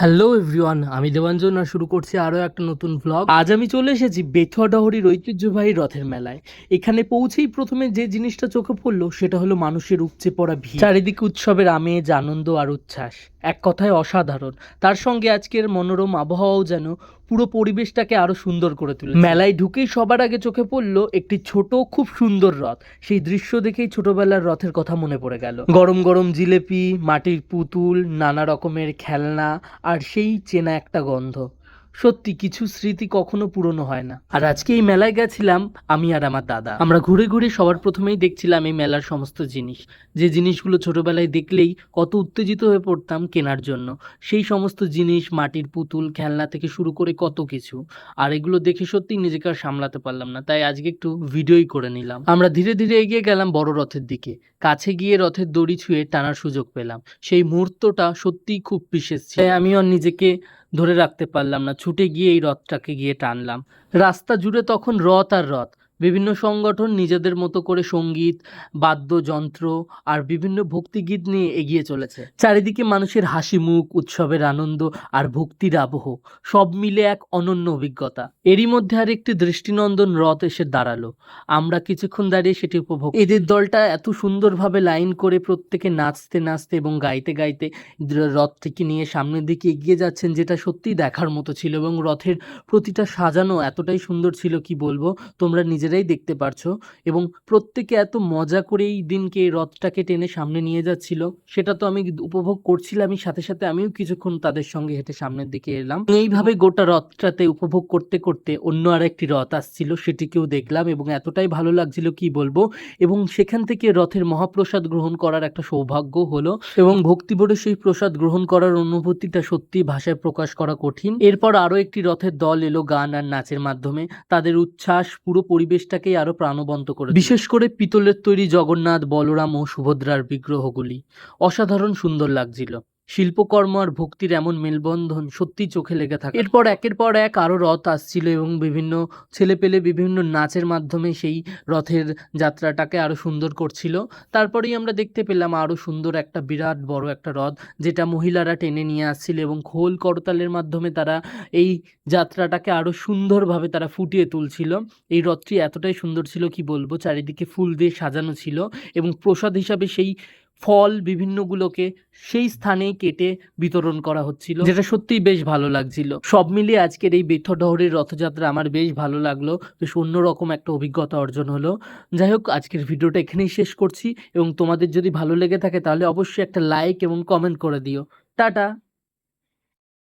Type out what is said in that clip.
Hello everyone, আমি দেবাঞ্জন আর শুরু করছি আরও একটা নতুন ভ্লগ। আজ আমি চলে এসেছি বেথুয়াডহরির ঐতিহ্যবাহী রথের মেলায়। এখানে পৌঁছেই প্রথমে যে জিনিসটা চোখে পড়লো সেটা হলো মানুষের উপচে পড়া ভিড়, চারিদিকে উৎসবের আমেজ, আনন্দ আর উচ্ছ্বাস, এক কথায় অসাধারণ। তার সঙ্গে আজকের মনোরম আবহাওয়াও যেন পুরো পরিবেশটাকে আরো সুন্দর করে তুলেছে। মেলায় ঢুকেই সবার আগে চোখে পড়লো একটি ছোট খুব সুন্দর রথ। সেই দৃশ্য দেখেই ছোটবেলার রথের কথা মনে পড়ে গেল। গরম গরম জিলেপি, মাটির পুতুল, নানা রকমের খেলনা আর সেই চেনা একটা গন্ধ। সত্যি কিছু স্মৃতি কখনো পুরনো হয় না। আর আজকে এই মেলায় গেছিলাম আমি আর আমার দাদা। আমরা ঘুরে ঘুরে সবার প্রথমেই দেখছিলাম এই মেলার সমস্ত জিনিস, যে জিনিসগুলো ছোটবেলায় দেখলেই কত উত্তেজিত হয়ে পড়তাম কেনার জন্য। সেই সমস্ত জিনিস, মাটির পুতুল, খেলনা থেকে শুরু করে কত কিছু। আর এগুলো দেখে সত্যি নিজেকে আর সামলাতে পারলাম না, তাই আজকে একটু ভিডিওই করে নিলাম। আমরা ধীরে ধীরে এগিয়ে গেলাম বড় রথের দিকে। কাছে গিয়ে রথের দড়ি ছুঁয়ে টানার সুযোগ পেলাম। সেই মুহূর্তটা সত্যিই খুব বিশেষ ছিল। তাই আমিও নিজেকে ধরে রাখতে পারলাম না, ছুটে গিয়ে এই রথটাকে গিয়ে টানলাম। রাস্তা জুড়ে তখন রথ আর রথ। বিভিন্ন সংগঠন নিজেদের মতো করে সঙ্গীত, বাদ্যযন্ত্র আর বিভিন্ন ভক্তিগীত নিয়ে এগিয়ে চলেছে। চারিদিকে মানুষের হাসি মুখ, উৎসবের আনন্দ আর ভক্তির আবহ, সব মিলে এক অনন্য অভিজ্ঞতা। এরই মধ্যে আর একটি দৃষ্টিনন্দন রথ এসে দাঁড়ালো। আমরা কিছুক্ষণ দাঁড়িয়ে সেটি উপভোগ। এদের দলটা এত সুন্দরভাবে লাইন করে প্রত্যেকে নাচতে নাচতে এবং গাইতে গাইতে রথটিকে নিয়ে সামনের দিকে এগিয়ে যাচ্ছেন, যেটা সত্যিই দেখার মতো ছিল। এবং রথের প্রতিটা সাজানো এতটাই সুন্দর ছিল, কি বলবো, তোমরা নিজেরাই দেখতে পারছো। এবং প্রত্যেকে এত মজা করে এই দিনকে এই রথটাকে টেনে সামনে নিয়ে যাচ্ছিল, সেটা তো আমি উপভোগ করছিলামই, সাথে সাথে আমিও কিছুক্ষণ তাদের সঙ্গে হেঁটে সামনের দিকে এলাম। এইভাবে গোটা রথটাতে উপভোগ করতে করতে অন্য আরেকটি রথ আসছিল, সেটিকেও দেখলাম এবং এতটাই ভালো লাগছিল কি বলবো। এবং সেখান থেকে রথের মহাপ্রসাদ গ্রহণ করার একটা সৌভাগ্য হলো এবং ভক্তিভরে সেই প্রসাদ গ্রহণ করার অনুভূতিটা সত্যি ভাষায় প্রকাশ করা কঠিন। এরপর আরো একটি রথের দল এলো গান আর নাচের মাধ্যমে। তাদের উচ্ছ্বাস পুরো পরিবেশটাকেই আরো প্রাণবন্ত করে, বিশেষ করে পিতলের তৈরি জগন্নাথ, বলরাম ও সুভদ্রার বিগ্রহগুলি অসাধারণ সুন্দর লাগছিল। শিল্পকর্ম আর ভক্তির এমন মেলবন্ধন সত্যি চোখে লেগে থাকে। এরপর একের পর এক আরো রথ আসছিল এবং বিভিন্ন ছেলেপেলে বিভিন্ন নাচের মাধ্যমে সেই রথের যাত্রাটাকে আরো সুন্দর করছিল। তারপরেই আমরা দেখতে পেলাম আরো সুন্দর একটা বিরাট বড় একটা রথ, যেটা মহিলারা টেনে নিয়ে আসছিল এবং খোল করতালের মাধ্যমে তারা এই যাত্রাটাকে আরো সুন্দরভাবে তারা ফুটিয়ে তুলছিল। এই রথটি এতটাই সুন্দর ছিল কি বলবো, চারিদিকে ফুল দিয়ে সাজানো ছিল এবং প্রসাদ হিসাবে সেই ফল বিভিন্নগুলোকে সেই স্থানেই কেটে বিতরণ করা হচ্ছিল, যেটা সত্যিই বেশ ভালো লাগছিল। সব মিলিয়ে আজকের এই বেথুয়াডহরির রথযাত্রা আমার বেশ ভালো লাগলো, বেশ অন্যরকম একটা অভিজ্ঞতা অর্জন হলো। যাই হোক, আজকের ভিডিওটা এখানেই শেষ করছি এবং তোমাদের যদি ভালো লেগে থাকে তাহলে অবশ্যই একটা লাইক এবং কমেন্ট করে দিও। টাটা।